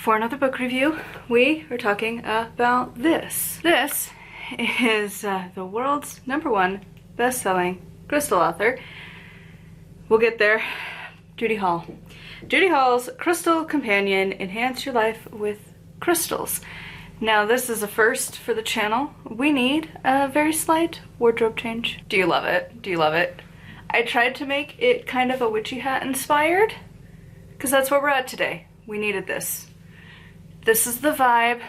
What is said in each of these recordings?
for another book review, we are talking about this. This is the world's #1 best-selling crystal author. We'll get there. Judy Hall. Judy Hall's Crystal Companion, Enhance Your Life with Crystals. Now this is a first for the channel. We need a very slight wardrobe change. Do you love it? Do you love it? I tried to make it kind of a witchy hat inspired, because that's where we're at today. We needed this. This is the vibe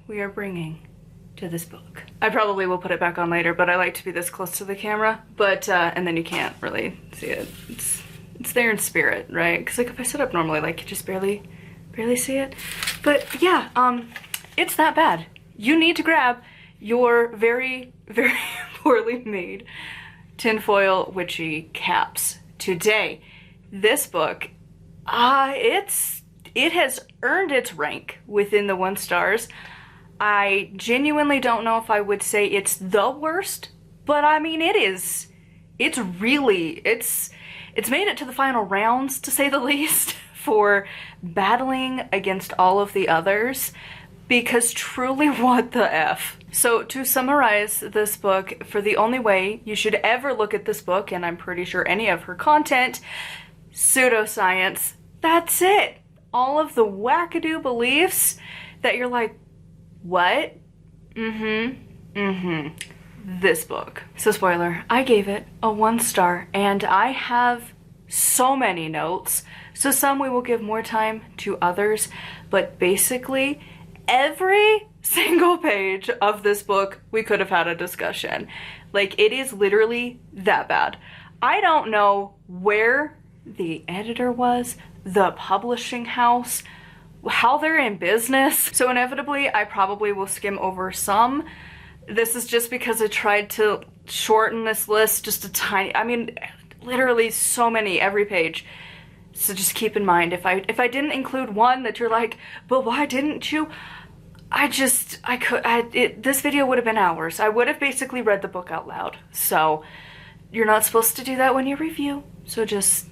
we are bringing to this book. I probably will put it back on later, but I like to be this close to the camera, but and then you can't really see it. It's there in spirit, right? Because like if I sit up normally, like you just barely see it. But yeah, it's that bad. You need to grab your very, very poorly made tinfoil witchy caps today. This book, it has earned its rank within the 1 stars. I genuinely don't know if I would say it's the worst, but I mean it is. It's made it to the final rounds, to say the least, for battling against all of the others, because truly what the F. So to summarize this book, for the only way you should ever look at this book, and I'm pretty sure any of her content, pseudoscience, that's it. All of the wackadoo beliefs that you're like, what? This book. So spoiler, I gave it a 1 star, and I have so many notes. So some we will give more time to others, but basically every single page of this book we could have had a discussion. Like, it is literally that bad. I don't know where the editor was, the publishing house, how they're in business. So inevitably I probably will skim over some. This is just because I tried to shorten this list just a tiny, I mean literally so many every page. So just keep in mind, if I didn't include one that you're like, but why didn't you? This video would have been hours. I would have basically read the book out loud. So you're not supposed to do that when you review. So just,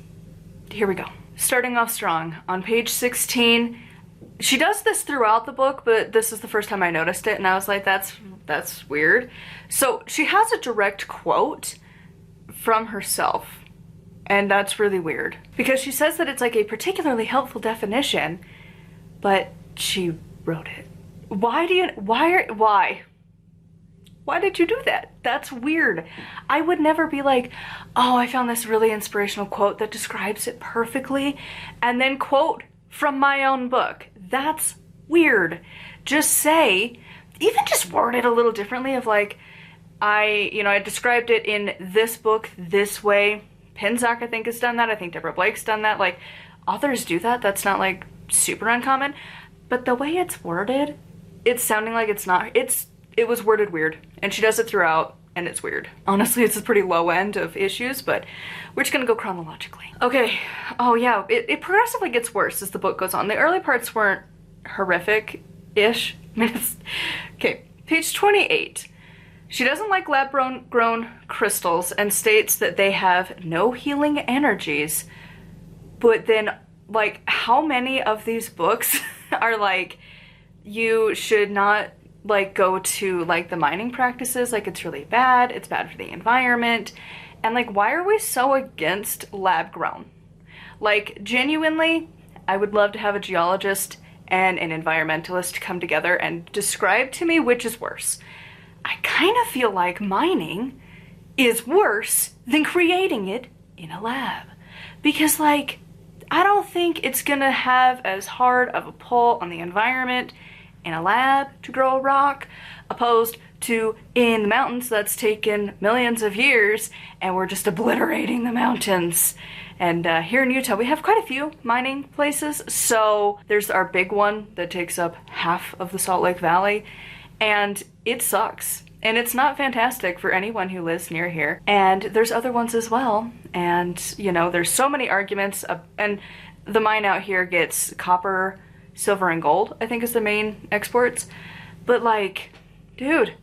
here we go. Starting off strong, on page 16, she does this throughout the book, but this is the first time I noticed it, and I was like, that's weird. So she has a direct quote from herself, and that's really weird, because she says that it's like a particularly helpful definition, but she wrote it. Why did you do that? That's weird. I would never be like, oh, I found this really inspirational quote that describes it perfectly, and then quote from my own book. That's weird. Just say, even just word it a little differently of like, I described it in this book this way. Pinzak, I think, has done that. I think Deborah Blake's done that. Like, authors do that. That's not like super uncommon. But the way it's worded, it's sounding like it's not. It was worded weird, and she does it throughout, and it's weird. Honestly, it's a pretty low end of issues, but we're just gonna go chronologically. Okay, oh yeah, it progressively gets worse as the book goes on. The early parts weren't horrific-ish. Okay, page 28. She doesn't like lab-grown crystals and states that they have no healing energies, but then, like, how many of these books are like, you should not like go to like the mining practices, like it's really bad, it's bad for the environment, and like why are we so against lab grown? Like genuinely, I would love to have a geologist and an environmentalist come together and describe to me which is worse. I kind of feel like mining is worse than creating it in a lab, because like I don't think it's gonna have as hard of a pull on the environment in a lab to grow a rock, opposed to in the mountains that's taken millions of years and we're just obliterating the mountains. And here in Utah we have quite a few mining places. So there's our big one that takes up half of the Salt Lake Valley, and it sucks. And it's not fantastic for anyone who lives near here. And there's other ones as well. And you know, there's so many arguments and the mine out here gets copper, silver, and gold, I think, is the main exports. But like, dude,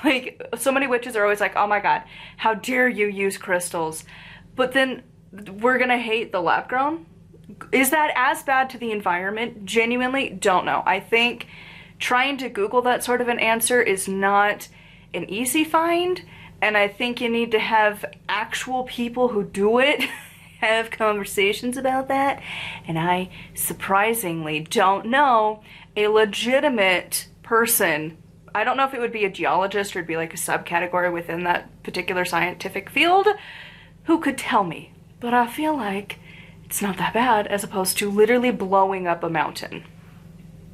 like so many witches are always like, oh my god, how dare you use crystals? But then we're gonna hate the lab grown? Is that as bad to the environment? Genuinely don't know. I think trying to Google that sort of an answer is not an easy find, and I think you need to have actual people who do it have conversations about that, and I surprisingly don't know a legitimate person. I don't know if it would be a geologist or it'd be like a subcategory within that particular scientific field who could tell me, but I feel like it's not that bad as opposed to literally blowing up a mountain.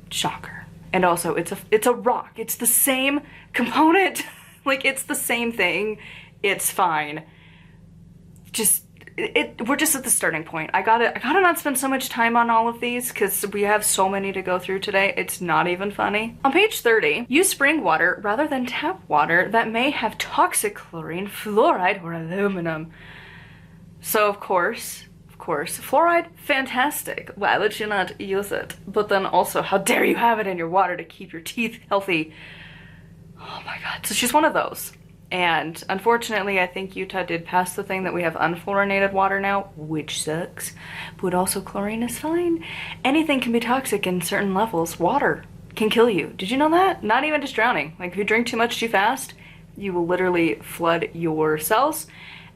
Shocker. And also it's a rock. It's the same component. Like, it's the same thing. It's fine. We're just at the starting point. I gotta not spend so much time on all of these because we have so many to go through today. It's not even funny. On page 30, use spring water rather than tap water that may have toxic chlorine, fluoride, or aluminum. So of course, fluoride, fantastic. Why would you not use it? But then also, how dare you have it in your water to keep your teeth healthy? Oh my god. So she's one of those. And unfortunately, I think Utah did pass the thing that we have unfluorinated water now, which sucks. But also, chlorine is fine. Anything can be toxic in certain levels. Water can kill you. Did you know that? Not even just drowning. Like, if you drink too much too fast, you will literally flood your cells,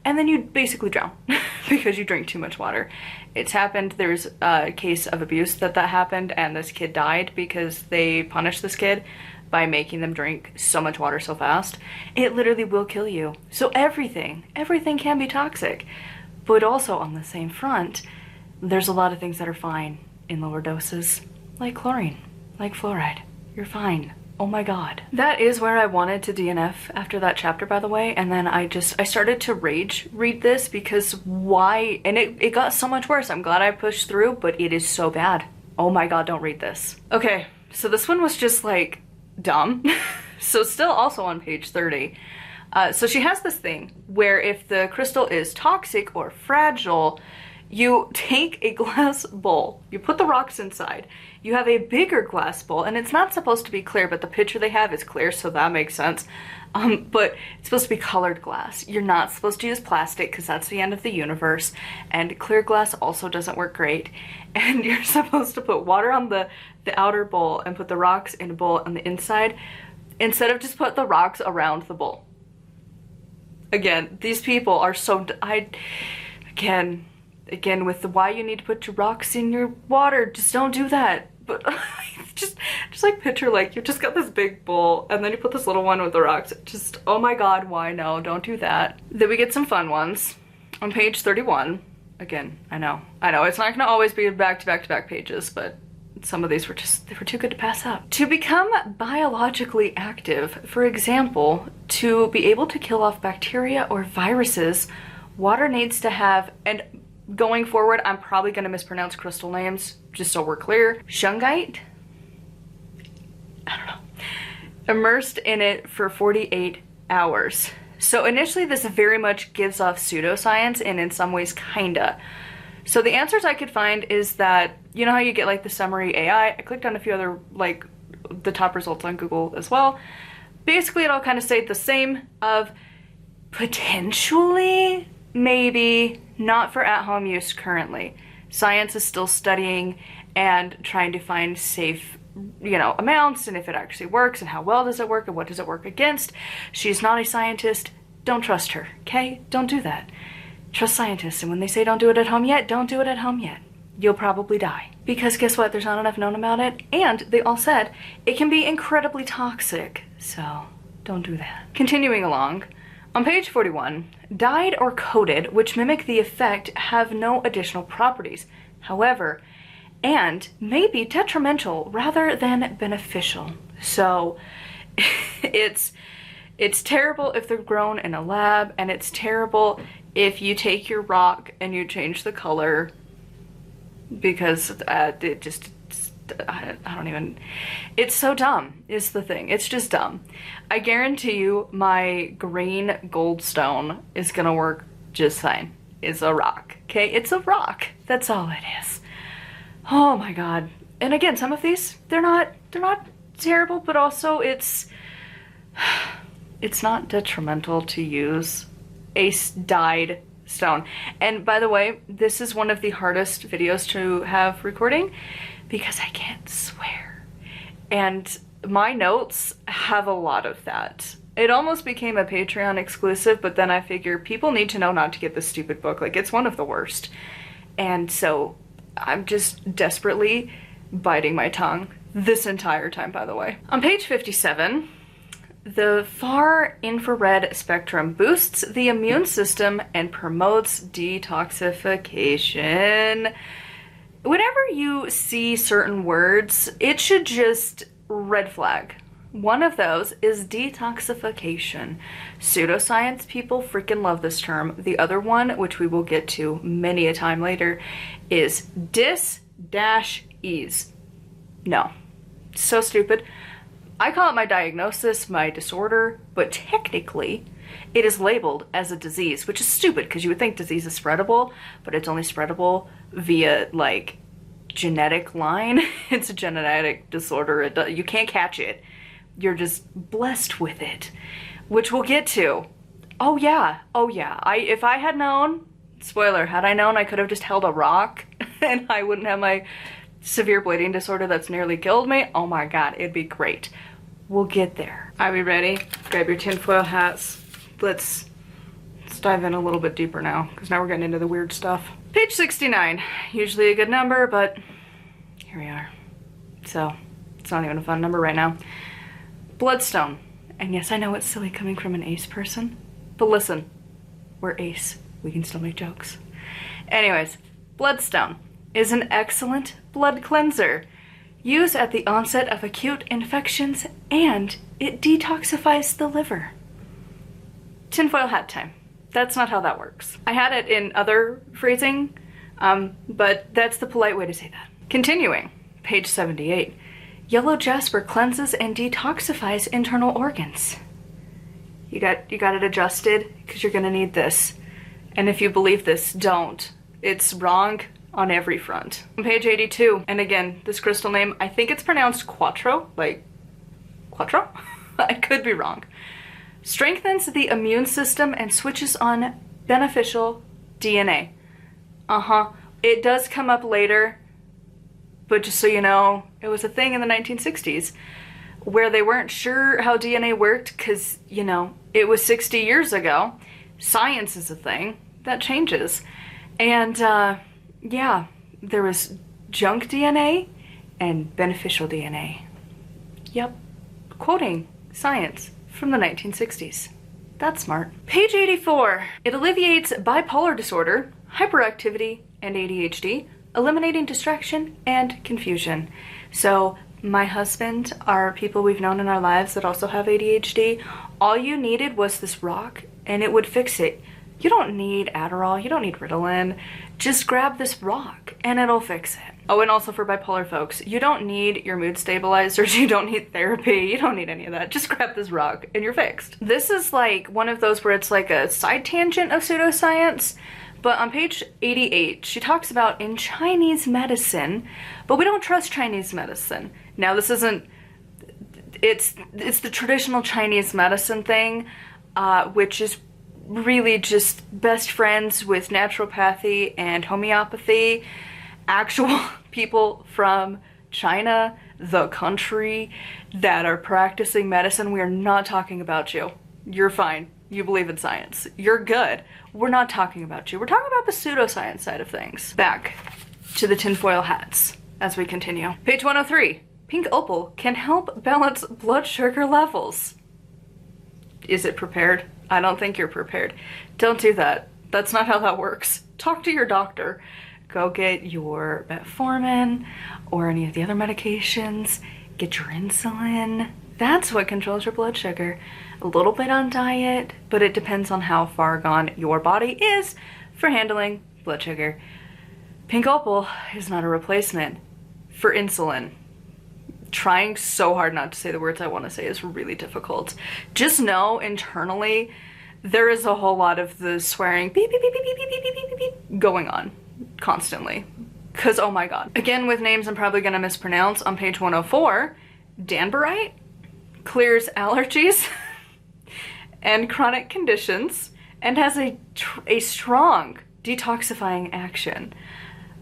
and then you basically drown because you drink too much water. It's happened. There's a case of abuse that happened, and this kid died because they punished this kid by making them drink so much water so fast. It literally will kill you. So everything can be toxic. But also on the same front, there's a lot of things that are fine in lower doses, like chlorine, like fluoride. You're fine. Oh my god. That is where I wanted to DNF after that chapter, by the way, and then I started to rage read this because why? And it got so much worse. I'm glad I pushed through, but it is so bad. Oh my god, don't read this. Okay, so this one was just like dumb. So still also on page 30. So she has this thing where if the crystal is toxic or fragile, you take a glass bowl, you put the rocks inside, you have a bigger glass bowl, and it's not supposed to be clear, but the picture they have is clear, so that makes sense. But it's supposed to be colored glass. You're not supposed to use plastic because that's the end of the universe, and clear glass also doesn't work great. And you're supposed to put water on the outer bowl and put the rocks in a bowl on the inside, instead of just put the rocks around the bowl. Again, these people are so, Again, with the why you need to put your rocks in your water, just don't do that. But just like picture, like you just got this big bowl and then you put this little one with the rocks. Just, oh my god, why no, don't do that. Then we get some fun ones. On page 31, again, I know, it's not gonna always be back to back pages, but some of these were they were too good to pass up. To become biologically active, for example, to be able to kill off bacteria or viruses, water needs to have, and going forward, I'm probably going to mispronounce crystal names, just so we're clear. Shungite? I don't know. Immersed in it for 48 hours. So initially this very much gives off pseudoscience, and in some ways kinda. So the answers I could find is that, you know how you get like the summary AI? I clicked on a few other, like the top results on Google as well. Basically it all kind of stayed the same of potentially, maybe, not for at-home use currently. Science is still studying and trying to find safe, amounts, and if it actually works, and how well does it work, and what does it work against. She's not a scientist. Don't trust her, okay? Don't do that. Trust scientists, and when they say don't do it at home yet, don't do it at home yet. You'll probably die. Because guess what? There's not enough known about it, and they all said it can be incredibly toxic, so don't do that. Continuing along, on page 41, dyed or coated, which mimic the effect, have no additional properties, however, and may be detrimental rather than beneficial. So it's terrible if they're grown in a lab, and it's terrible if you take your rock and you change the color, because it just, I don't even, it's so dumb is the thing. It's just dumb. I guarantee you my green goldstone is gonna work just fine. It's a rock, okay? It's a rock. That's all it is. Oh my god. And again, some of these, they're not terrible, but also it's not detrimental to use a dyed stone. And by the way, this is one of the hardest videos to have recording because I can't swear. And my notes have a lot of that. It almost became a Patreon exclusive, but then I figure people need to know not to get this stupid book. Like, it's one of the worst. And so I'm just desperately biting my tongue this entire time, by the way. On page 57, the far infrared spectrum boosts the immune system and promotes detoxification. Whenever you see certain words, it should just red flag. One of those is detoxification. Pseudoscience people freaking love this term. The other one, which we will get to many a time later, is dis-ease. No. So stupid. I call it my diagnosis, my disorder, but technically it is labeled as a disease, which is stupid because you would think disease is spreadable, but it's only spreadable via like genetic line. It's a genetic disorder. You can't catch it. You're just blessed with it, which we'll get to. Oh yeah. If I had known, spoiler, had I known I could have just held a rock and I wouldn't have my severe bleeding disorder that's nearly killed me. Oh my God, it'd be great. We'll get there. Are we ready? Grab your tinfoil hats. Let's dive in a little bit deeper now, because now we're getting into the weird stuff. Page 69, usually a good number, but here we are. So, it's not even a fun number right now. Bloodstone. And yes, I know it's silly coming from an ace person, but listen, we're ace. We can still make jokes. Anyways, bloodstone is an excellent blood cleanser. Used at the onset of acute infections, and it detoxifies the liver. Tinfoil hat time. That's not how that works. I had it in other phrasing, but that's the polite way to say that. Continuing, page 78. Yellow jasper cleanses and detoxifies internal organs. You got it adjusted because you're gonna need this. And if you believe this, don't. It's wrong on every front. On page 82, and again, this crystal name, I think it's pronounced Quattro, like Quattro? I could be wrong. Strengthens the immune system and switches on beneficial DNA. It does come up later, but just so you know, it was a thing in the 1960s where they weren't sure how DNA worked because, you know, it was 60 years ago. Science is a thing. That changes. And, yeah, there was junk DNA and beneficial DNA. Yep. Quoting science from the 1960s. That's smart. Page 84. It alleviates bipolar disorder, hyperactivity, and ADHD, eliminating distraction and confusion. So my husband are people we've known in our lives that also have ADHD. All you needed was this rock and it would fix it. You don't need Adderall, you don't need Ritalin. Just grab this rock and it'll fix it. Oh, and also for bipolar folks, you don't need your mood stabilizers, you don't need therapy, you don't need any of that. Just grab this rock and you're fixed. This is like one of those where it's like a side tangent of pseudoscience, but on page 88, she talks about in Chinese medicine, but we don't trust Chinese medicine. Now this isn't, it's the traditional Chinese medicine thing, which is really just best friends with naturopathy and homeopathy. Actual people from China, the country, that are practicing medicine. We are not talking about you. You're fine. You believe in science. You're good. We're not talking about you. We're talking about the pseudoscience side of things. Back to the tinfoil hats as we continue. Page 103. Pink opal can help balance blood sugar levels. Is it prepared? I don't think you're prepared. Don't do that. That's not how that works. Talk to your doctor. Go get your metformin or any of the other medications. Get your insulin. That's what controls your blood sugar. A little bit on diet, but it depends on how far gone your body is for handling blood sugar. Pink opal is not a replacement for insulin. Trying so hard not to say the words I want to say is really difficult. Just know internally there is a whole lot of the swearing beep, beep, beep, beep, beep, beep, beep, beep, beep, going on constantly. Because, oh my god. Again, with names I'm probably going to mispronounce, on page 104, Danburite clears allergies and chronic conditions and has a strong detoxifying action.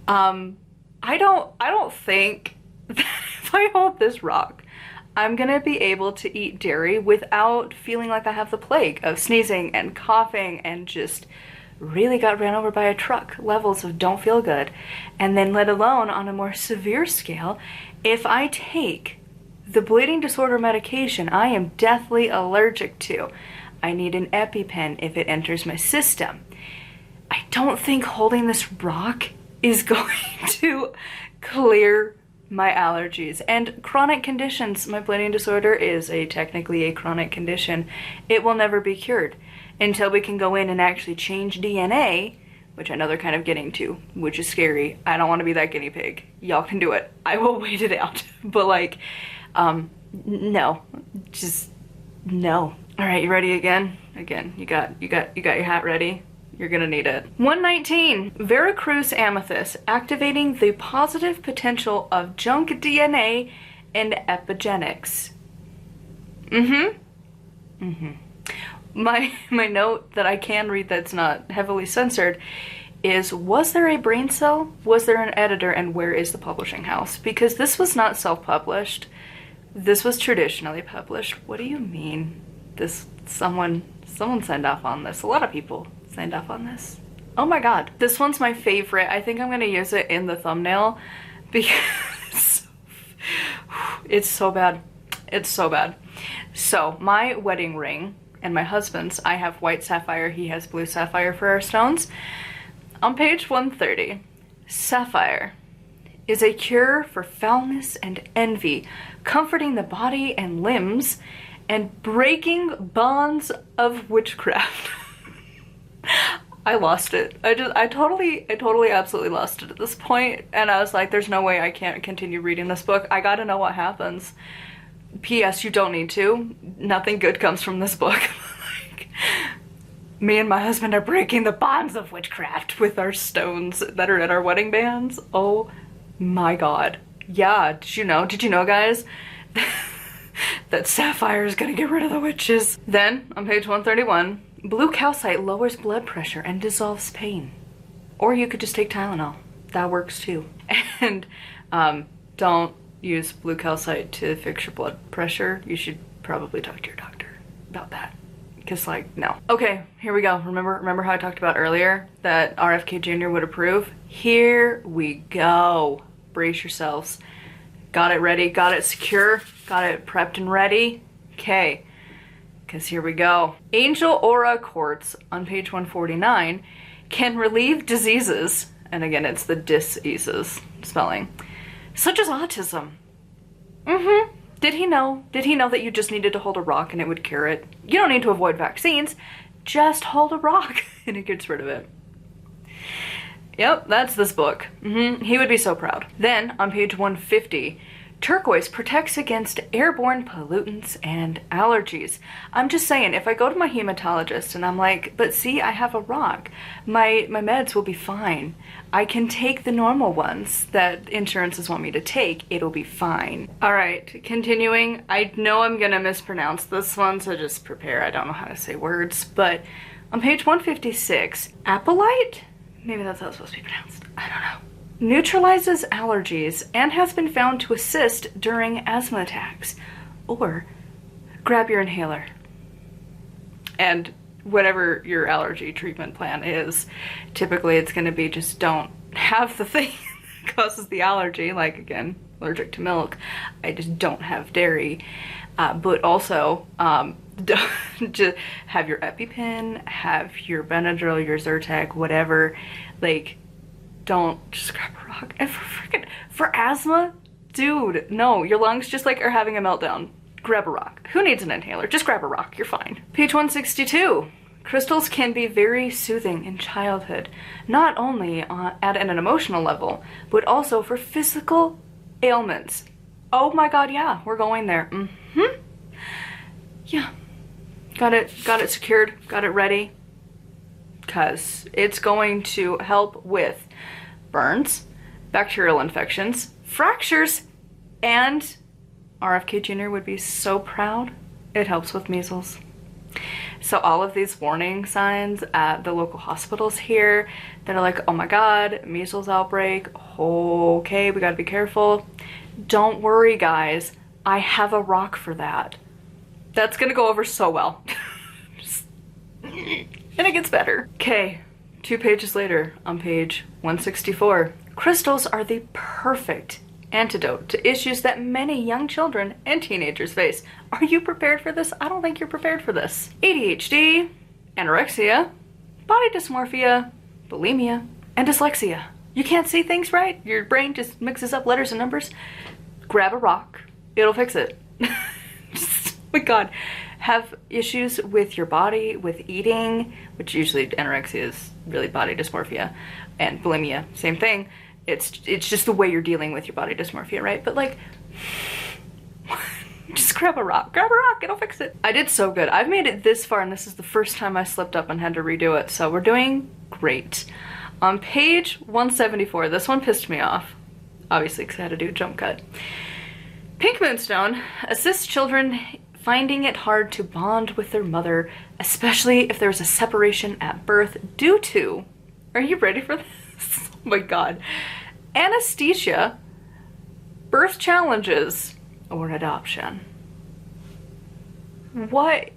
I don't think that if I hold this rock, I'm gonna be able to eat dairy without feeling like I have the plague of sneezing and coughing and just really got ran over by a truck levels of don't feel good. And then let alone on a more severe scale, if I take the bleeding disorder medication I am deathly allergic to, I need an EpiPen if it enters my system. I don't think holding this rock is going to clear my allergies and chronic conditions. My bleeding disorder is technically a chronic condition. It will never be cured until we can go in and actually change DNA, which I know they're kind of getting to, which is scary. I don't want to be that guinea pig. Y'all can do it. I will wait it out. But like, no, just no. All right, you ready again? Again, you got your hat ready. You're gonna need it. 119, Veracruz amethyst, activating the positive potential of junk DNA and epigenetics. My note that I can read that's not heavily censored is, was there a brain cell? Was there an editor? And where is the publishing house? Because this was not self-published. This was traditionally published. What do you mean? Someone signed off on this. A lot of people signed off on this. Oh my god. This one's my favorite. I think I'm gonna use it in the thumbnail because it's so bad. It's so bad. So my wedding ring and my husband's, I have white sapphire, he has blue sapphire for our stones. On page 130, sapphire is a cure for foulness and envy, comforting the body and limbs, and breaking bonds of witchcraft. I lost it. I totally absolutely lost it at this point, and I was like, there's no way I can't continue reading this book. I gotta know what happens. P.S. You don't need to. Nothing good comes from this book. Like, me and my husband are breaking the bonds of witchcraft with our stones that are in our wedding bands. Oh my god. Yeah, did you know guys? That sapphire is gonna get rid of the witches. Then, on page 131, blue calcite lowers blood pressure and dissolves pain. Or you could just take Tylenol. That works too. And don't use blue calcite to fix your blood pressure. You should probably talk to your doctor about that. Because like, no. Okay, here we go. Remember how I talked about earlier that RFK Jr. would approve? Here we go. Brace yourselves. Got it ready, got it secure, got it prepped and ready. Okay, because here we go. Angel Aura Quartz on page 149 can relieve diseases, and again it's the diseases spelling, such as autism. Did he know that you just needed to hold a rock and it would cure it? You don't need to avoid vaccines, just hold a rock and it gets rid of it. Yep, that's this book. He would be so proud. Then, on page 150, turquoise protects against airborne pollutants and allergies. I'm just saying, if I go to my hematologist and I'm like, but see, I have a rock, my meds will be fine. I can take the normal ones that insurances want me to take. It'll be fine. All right, continuing. I know I'm gonna mispronounce this one, so just prepare. I don't know how to say words, but on page 156, apelite? Maybe that's how it's supposed to be pronounced. I don't know. Neutralizes allergies and has been found to assist during asthma attacks. Or grab your inhaler. And whatever your allergy treatment plan is, typically it's going to be just don't have the thing that causes the allergy. Like, again, allergic to milk. I just don't have dairy. But also, just have your EpiPen, have your Benadryl, your Zyrtec, whatever. Like, don't just grab a rock. And for asthma, dude, no, your lungs just like are having a meltdown. Grab a rock. Who needs an inhaler? Just grab a rock, you're fine. Page 162. Crystals can be very soothing in childhood, not only at an emotional level, but also for physical ailments. Oh my god, yeah, we're going there. Yeah. Got it secured, got it ready, because it's going to help with burns, bacterial infections, fractures, and RFK Jr. would be so proud, it helps with measles. So all of these warning signs at the local hospitals here that are like, oh my God, measles outbreak, okay, we gotta be careful. Don't worry, guys, I have a rock for that. That's gonna go over so well. And it gets better. Okay, 2 pages later, on page 164, crystals are the perfect antidote to issues that many young children and teenagers face. Are you prepared for this? I don't think you're prepared for this. ADHD, anorexia, body dysmorphia, bulimia, and dyslexia. You can't see things right? Your brain just mixes up letters and numbers? Grab a rock. It'll fix it. Just, oh my God. Have issues with your body, with eating, which usually anorexia is really body dysmorphia, and bulimia, same thing. It's just the way you're dealing with your body dysmorphia, right? But like, just grab a rock, it'll fix it. I did so good. I've made it this far, and this is the first time I slipped up and had to redo it, so we're doing great. On page 174, this one pissed me off, obviously because I had to do a jump cut. Pink Moonstone assists children finding it hard to bond with their mother, especially if there's a separation at birth due to, are you ready for this? Oh my God. Anesthesia, birth challenges, or adoption. What?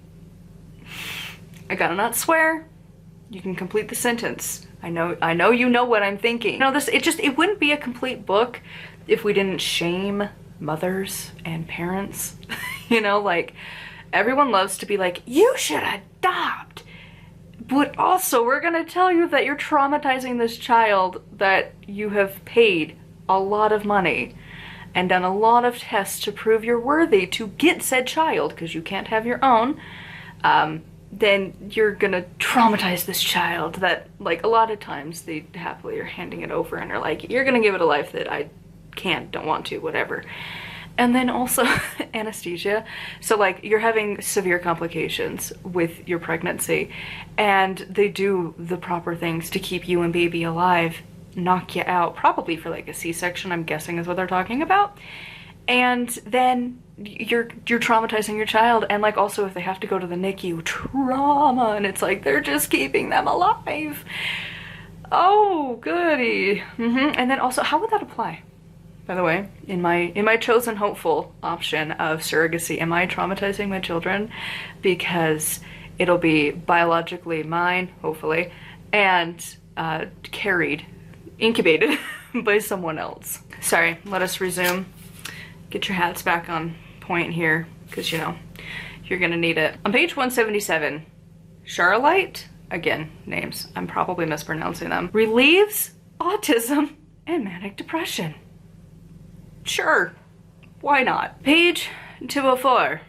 I gotta not swear. You can complete the sentence. I know you know what I'm thinking. No, it wouldn't be a complete book if we didn't shame mothers and parents. You know, like, everyone loves to be like, you should adopt. But also, we're gonna tell you that you're traumatizing this child that you have paid a lot of money and done a lot of tests to prove you're worthy to get said child, because you can't have your own. Then you're gonna traumatize this child that, like, a lot of times they happily are handing it over and are like, you're gonna give it a life that I can't, don't want to, whatever. And then also anesthesia. So like, you're having severe complications with your pregnancy, and they do the proper things to keep you and baby alive, knock you out, probably for like a C-section, I'm guessing is what they're talking about. And then you're traumatizing your child. And like, also if they have to go to the NICU, trauma, and it's like, they're just keeping them alive. Oh, goody. And then also, how would that apply? By the way, in my chosen hopeful option of surrogacy, am I traumatizing my children? Because it'll be biologically mine, hopefully, and carried, incubated by someone else. Sorry, let us resume. Get your hats back on point here, because, you know, you're gonna need it. On page 177, Charolite, again, names, I'm probably mispronouncing them, relieves autism and manic depression. Sure, why not? Page 204.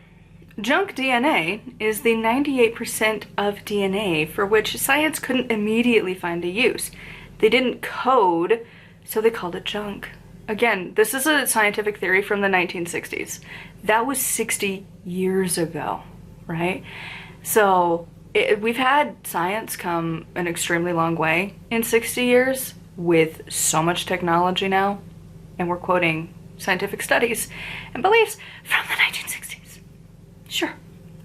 Junk DNA is the 98% of DNA for which science couldn't immediately find a use. They didn't code, so they called it junk. Again, this is a scientific theory from the 1960s. That was 60 years ago, right? So we've had science come an extremely long way in 60 years with so much technology now, and we're quoting scientific studies and beliefs from the 1960s. Sure,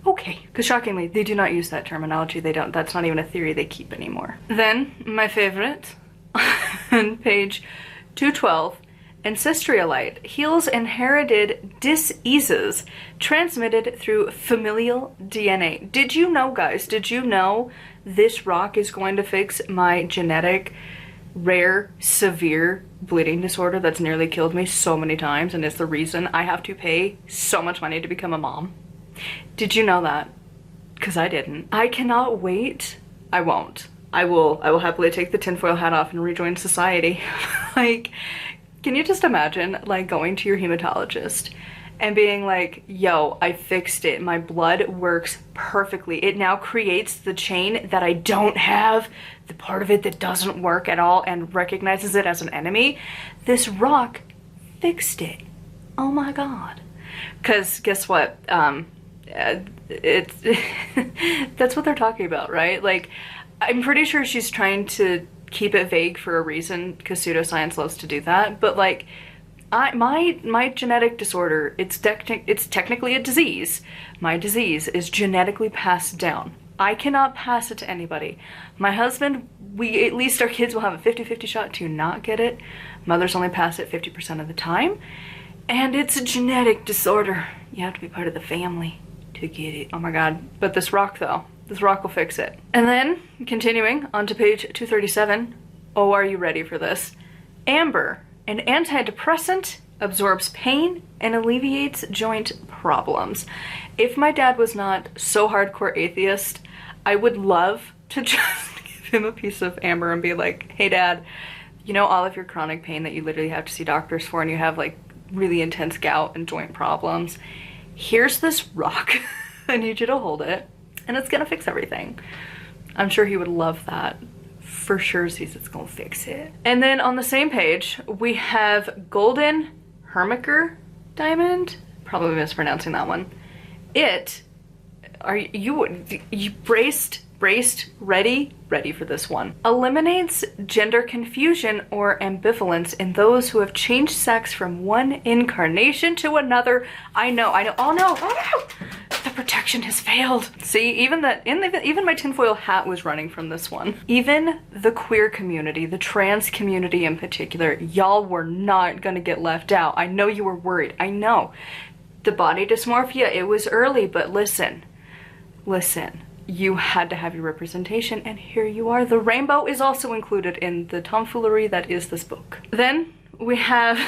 okay. Because shockingly, they do not use that terminology. They don't, that's not even a theory they keep anymore. Then, my favorite, on page 212, Ancestrialite heals inherited diseases transmitted through familial DNA. Did you know, guys, did you know this rock is going to fix my genetic rare, severe bleeding disorder that's nearly killed me so many times, and it's the reason I have to pay so much money to become a mom? Did you know that? Because I didn't. I cannot wait. I won't. I will happily take the tinfoil hat off and rejoin society. Like, can you just imagine, like, going to your hematologist and being like, yo, I fixed it. My blood works perfectly. It now creates the chain that I don't have, the part of it that doesn't work at all and recognizes it as an enemy. This rock fixed it. Oh my God. Because guess what? It's that's what they're talking about, right? Like, I'm pretty sure she's trying to keep it vague for a reason, because pseudoscience loves to do that. But like, my genetic disorder, it's technically a disease. My disease is genetically passed down I cannot pass it to anybody. My husband, at least our kids will have a 50-50 shot to not get it. Mothers only pass it 50% of the time. And it's a genetic disorder. You have to be part of the family to get it. Oh my God. But this rock though, this rock will fix it. And then continuing on to page 237. Oh, are you ready for this? Amber, an antidepressant, absorbs pain and alleviates joint problems. If my dad was not so hardcore atheist, I would love to just give him a piece of amber and be like, hey dad, you know all of your chronic pain that you literally have to see doctors for, and you have like really intense gout and joint problems, here's this rock. I need you to hold it and it's gonna fix everything. I'm sure he would love that. For sure, sees it's gonna fix it. And then on the same page, we have Golden Hermiker Diamond. Probably mispronouncing that one. It, are you braced, ready for this one. Eliminates gender confusion or ambivalence in those who have changed sex from one incarnation to another. I know, oh no, the protection has failed. See, even my tinfoil hat was running from this one. Even the queer community, the trans community in particular, y'all were not gonna get left out. I know you were worried, I know. The body dysmorphia, it was early, but listen, you had to have your representation, and here you are. The rainbow is also included in the tomfoolery that is this book. Then we have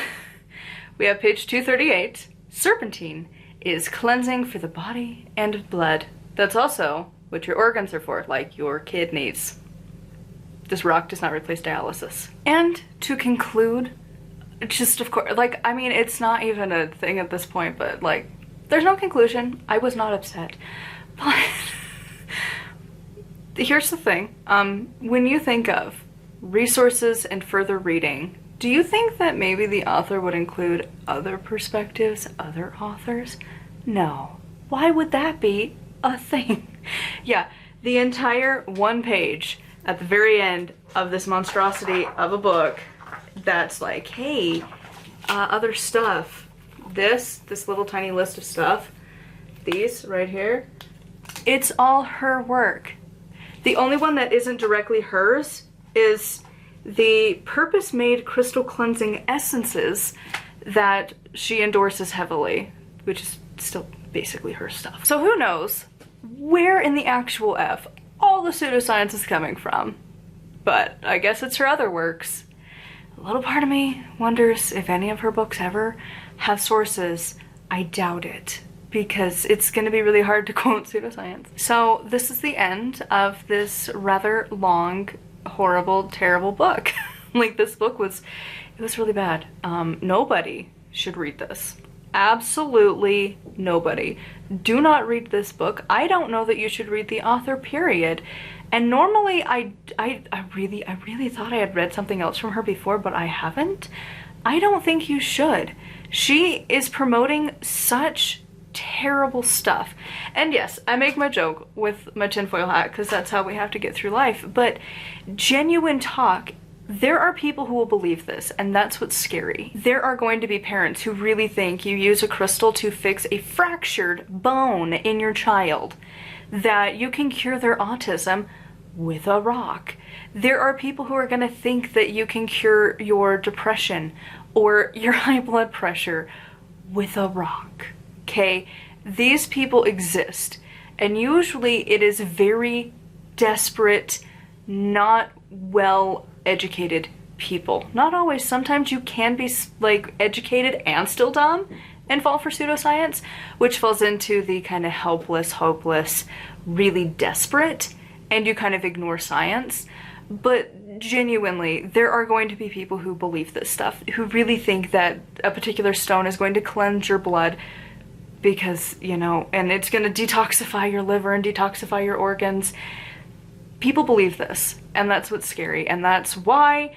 page 238. Serpentine is cleansing for the body and blood. That's also what your organs are for, like your kidneys. This rock does not replace dialysis. And to conclude, just of course, like, I mean, it's not even a thing at this point, but like, there's no conclusion. I was not upset. But here's the thing. When you think of resources and further reading, do you think that maybe the author would include other perspectives, other authors? No. Why would that be a thing? Yeah, the entire one page at the very end of this monstrosity of a book that's like, hey, other stuff. This little tiny list of stuff, these right here, it's all her work. The only one that isn't directly hers is the purpose-made crystal cleansing essences that she endorses heavily, which is still basically her stuff. So who knows where in the actual F all the pseudoscience is coming from, but I guess it's her other works. A little part of me wonders if any of her books ever have sources. I doubt it, because it's going to be really hard to quote pseudoscience. So this is the end of this rather long, horrible, terrible book. Like, this book was really bad. Nobody should read this. Absolutely nobody. Do not read this book. I don't know that you should read the author, period. And normally I really thought I had read something else from her before, but I haven't. I don't think you should. She is promoting such terrible stuff. And yes, I make my joke with my tinfoil hat because that's how we have to get through life, but genuine talk, there are people who will believe this, and that's what's scary. There are going to be parents who really think you use a crystal to fix a fractured bone in your child, that you can cure their autism with a rock. There are people who are going to think that you can cure your depression or your high blood pressure with a rock. Okay, these people exist, and usually it is very desperate, not well educated people. Not always. Sometimes you can be like educated and still dumb and fall for pseudoscience, which falls into the kind of helpless, hopeless, really desperate, and you kind of ignore science. But genuinely, there are going to be people who believe this stuff, who really think that a particular stone is going to cleanse your blood because, you know, and it's going to detoxify your liver and detoxify your organs. People believe this, and that's what's scary, and that's why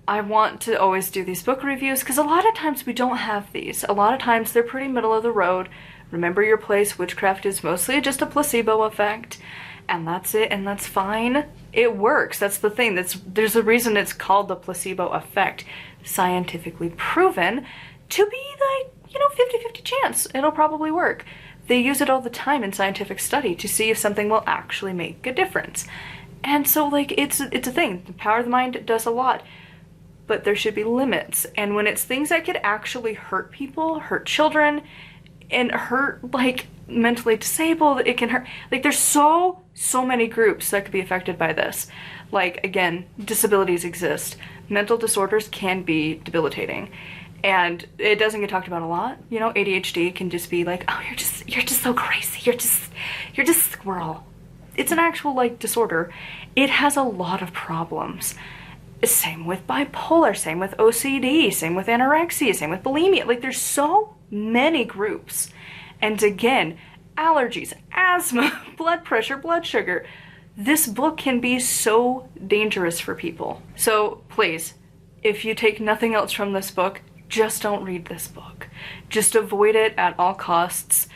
I want to always do these book reviews, because a lot of times we don't have these. A lot of times they're pretty middle of the road. Remember your place. Witchcraft is mostly just a placebo effect, and that's it, and that's fine. It works. That's the thing. There's a reason it's called the placebo effect. Scientifically proven to be like, you know, 50-50 chance it'll probably work. They use it all the time in scientific study to see if something will actually make a difference. And so, like, it's a thing. The power of the mind does a lot. But there should be limits. And when it's things that could actually hurt people, hurt children, and hurt, like, mentally disabled, it can hurt. Like, there's so many groups that could be affected by this. Like, again, disabilities exist. Mental disorders can be debilitating. And it doesn't get talked about a lot. You know, ADHD can just be like, oh, you're just so crazy. You're just squirrel. It's an actual, like, disorder. It has a lot of problems. Same with bipolar, same with OCD, same with anorexia, same with bulimia. Like, there's so many groups. And again, allergies, asthma, blood pressure, blood sugar. This book can be so dangerous for people. So please, if you take nothing else from this book, just don't read this book. Just avoid it at all costs.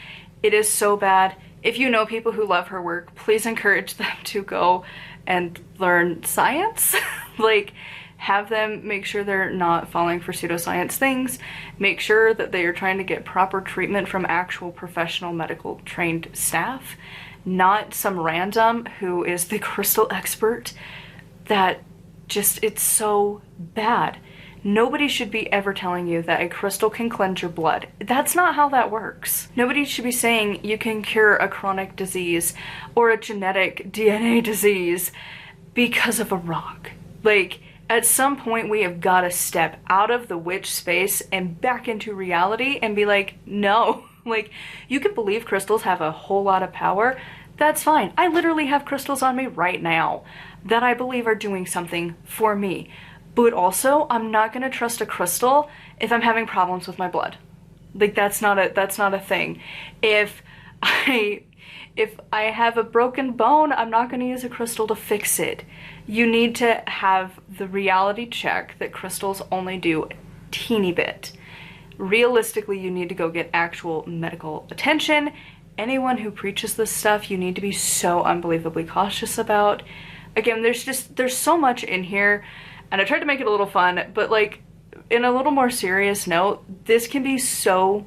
It is so bad. If you know people who love her work, please encourage them to go and learn science. Like, have them make sure they're not falling for pseudoscience things. Make sure that they are trying to get proper treatment from actual professional medical trained staff, not some random who is the crystal expert. That just, it's so bad. Nobody should be ever telling you that a crystal can cleanse your blood. That's not how that works. Nobody should be saying you can cure a chronic disease or a genetic DNA disease because of a rock. Like, at some point we have got to step out of the witch space and back into reality and be like, no. Like, you can believe crystals have a whole lot of power. That's fine. I literally have crystals on me right now that I believe are doing something for me. But also, I'm not going to trust a crystal if I'm having problems with my blood. Like, that's not a thing. If I have a broken bone, I'm not going to use a crystal to fix it. You need to have the reality check that crystals only do a teeny bit. Realistically, you need to go get actual medical attention. Anyone who preaches this stuff, you need to be so unbelievably cautious about. Again, there's so much in here. And I tried to make it a little fun, but, like, in a little more serious note, this can be so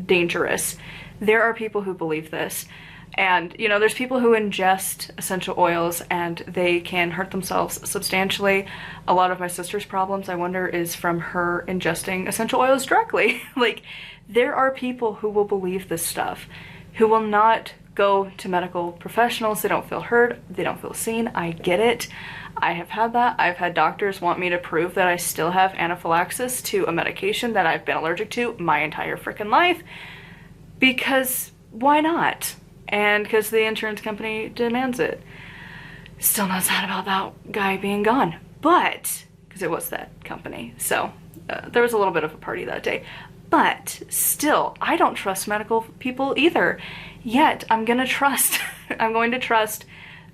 dangerous. There are people who believe this. And, you know, there's people who ingest essential oils and they can hurt themselves substantially. A lot of my sister's problems, I wonder, is from her ingesting essential oils directly. Like, there are people who will believe this stuff, who will not go to medical professionals. They don't feel heard. They don't feel seen. I get it. I have had that. I've had doctors want me to prove that I still have anaphylaxis to a medication that I've been allergic to my entire freaking life. Because why not? And because the insurance company demands it. Still not sad about that guy being gone. But, because it was that company. So, there was a little bit of a party that day. But, still, I don't trust medical people either. Yet, I'm going to trust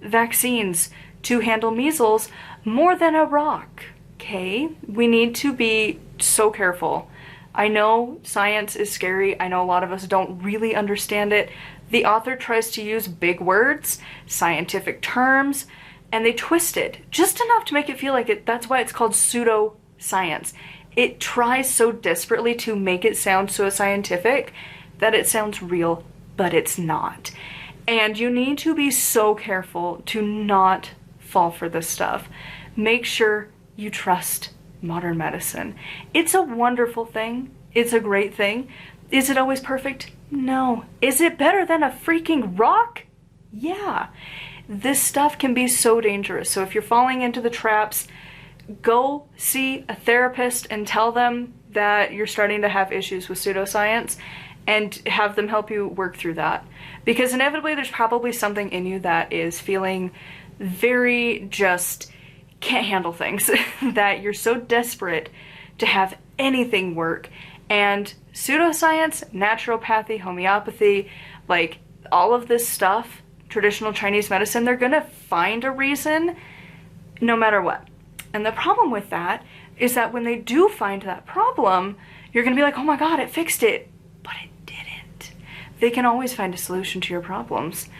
vaccines to handle measles more than a rock, okay? We need to be so careful. I know science is scary. I know a lot of us don't really understand it. The author tries to use big words, scientific terms, and they twist it just enough to make it feel like it. That's why it's called pseudoscience. It tries so desperately to make it sound so scientific that it sounds real, but it's not. And you need to be so careful to not fall for this stuff. Make sure you trust modern medicine. It's a wonderful thing. It's a great thing. Is it always perfect? No. Is it better than a freaking rock? Yeah. This stuff can be so dangerous. So if you're falling into the traps, go see a therapist and tell them that you're starting to have issues with pseudoscience and have them help you work through that. Because inevitably there's probably something in you that is feeling very just can't handle things, that you're so desperate to have anything work. And pseudoscience, naturopathy, homeopathy, like all of this stuff, traditional Chinese medicine, they're gonna find a reason no matter what. And the problem with that is that when they do find that problem, you're gonna be like, oh my God, it fixed it. But it didn't. They can always find a solution to your problems.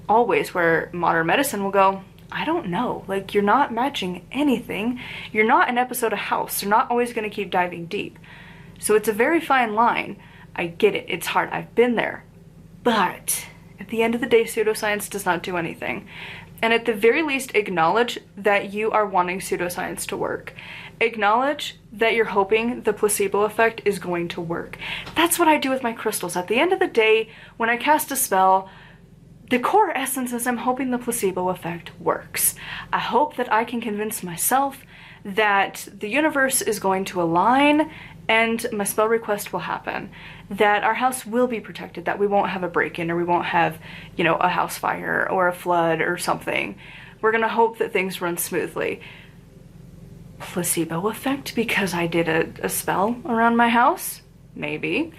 Always, where modern medicine will go, I don't know. Like, you're not matching anything. You're not an episode of House. They're not always going to keep diving deep. So it's a very fine line. I get it. It's hard. I've been there. But at the end of the day, pseudoscience does not do anything. And at the very least, acknowledge that you are wanting pseudoscience to work. Acknowledge that you're hoping the placebo effect is going to work. That's what I do with my crystals. At the end of the day, when I cast a spell, the core essence is I'm hoping the placebo effect works. I hope that I can convince myself that the universe is going to align and my spell request will happen. That our house will be protected, that we won't have a break-in or we won't have, you know, a house fire or a flood or something. We're gonna hope that things run smoothly. Placebo effect because I did a spell around my house? Maybe.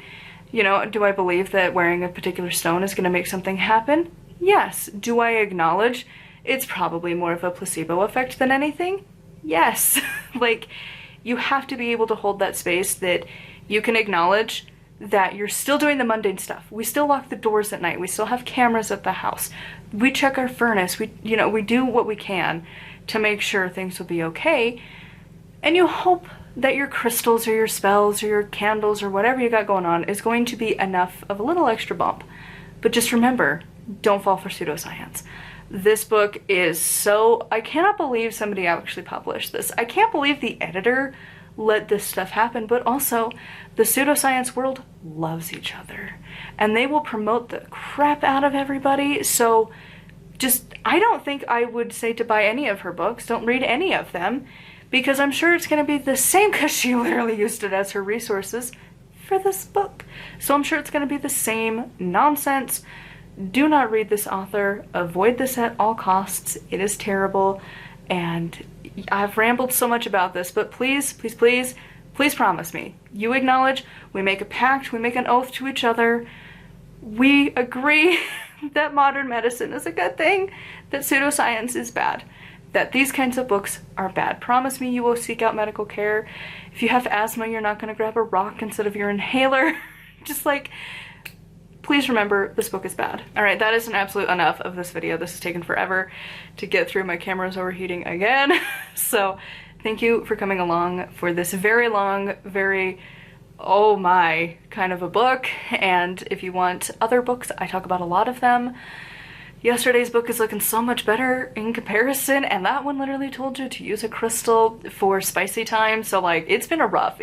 You know, do I believe that wearing a particular stone is gonna make something happen? Yes. Do I acknowledge it's probably more of a placebo effect than anything? Yes. Like, you have to be able to hold that space that you can acknowledge that you're still doing the mundane stuff. We still lock the doors at night. We still have cameras at the house. We check our furnace. We do what we can to make sure things will be okay. And you hope that your crystals or your spells or your candles or whatever you got going on is going to be enough of a little extra bump. But just remember, don't fall for pseudoscience. This book is so... I cannot believe somebody actually published this. I can't believe the editor let this stuff happen, but also the pseudoscience world loves each other. And they will promote the crap out of everybody, so just... I don't think I would say to buy any of her books. Don't read any of them, because I'm sure it's going to be the same, because she literally used it as her resources for this book. So I'm sure it's going to be the same nonsense. Do not read this author. Avoid this at all costs. It is terrible. And I've rambled so much about this, but please, please, please, please promise me. You acknowledge, we make a pact, we make an oath to each other. We agree that modern medicine is a good thing, that pseudoscience is bad, that these kinds of books are bad. Promise me you will seek out medical care. If you have asthma, you're not going to grab a rock instead of your inhaler. Just like... please remember, this book is bad. All right, that is an absolute enough of this video. This has taken forever to get through. My camera's overheating again. So thank you for coming along for this very long, very, oh my, kind of a book. And if you want other books, I talk about a lot of them. Yesterday's book is looking so much better in comparison, and that one literally told you to use a crystal for spicy time. So like, it's been a rough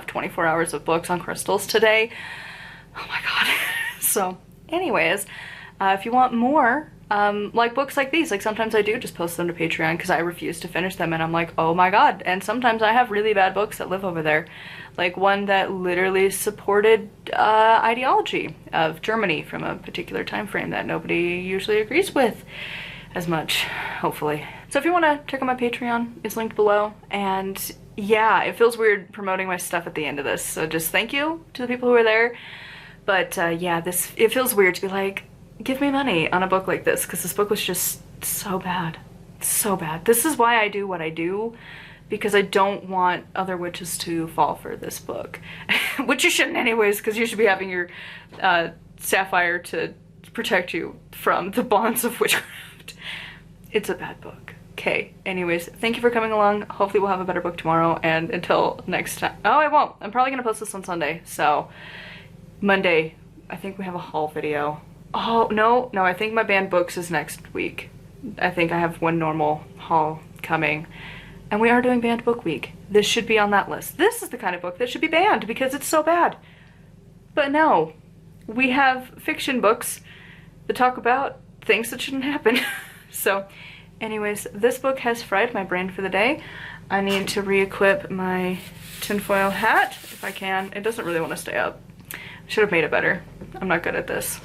24 hours of books on crystals today. Oh my god. So anyways, if you want more like books like these, like sometimes I do just post them to Patreon because I refuse to finish them and I'm like, oh my god. And sometimes I have really bad books that live over there, like one that literally supported ideology of Germany from a particular time frame that nobody usually agrees with as much, hopefully. So if you want to check out my Patreon, it's linked below. And yeah, it feels weird promoting my stuff at the end of this, so just thank you to the people who are there. But yeah, it feels weird to be like, give me money on a book like this, because this book was just so bad. So bad. This is why I do what I do, because I don't want other witches to fall for this book. Which you shouldn't anyways, because you should be having your sapphire to protect you from the bonds of witchcraft. It's a bad book. Okay, anyways, thank you for coming along. Hopefully we'll have a better book tomorrow, and until next time. Oh, I won't. I'm probably gonna post this on Sunday, so... Monday, I think we have a haul video. Oh, no, I think my banned books is next week. I think I have one normal haul coming. And we are doing banned book week. This should be on that list. This is the kind of book that should be banned because it's so bad. But no, we have fiction books that talk about things that shouldn't happen. So, anyways, this book has fried my brain for the day. I need to re-equip my tinfoil hat if I can. It doesn't really want to stay up. Should have made it better. I'm not good at this.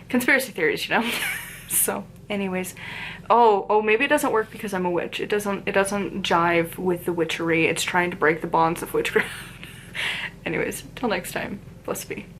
Conspiracy theories, you know? So, anyways. Oh, maybe it doesn't work because I'm a witch. It doesn't jive with the witchery. It's trying to break the bonds of witchcraft. Anyways, till next time. Blessed be.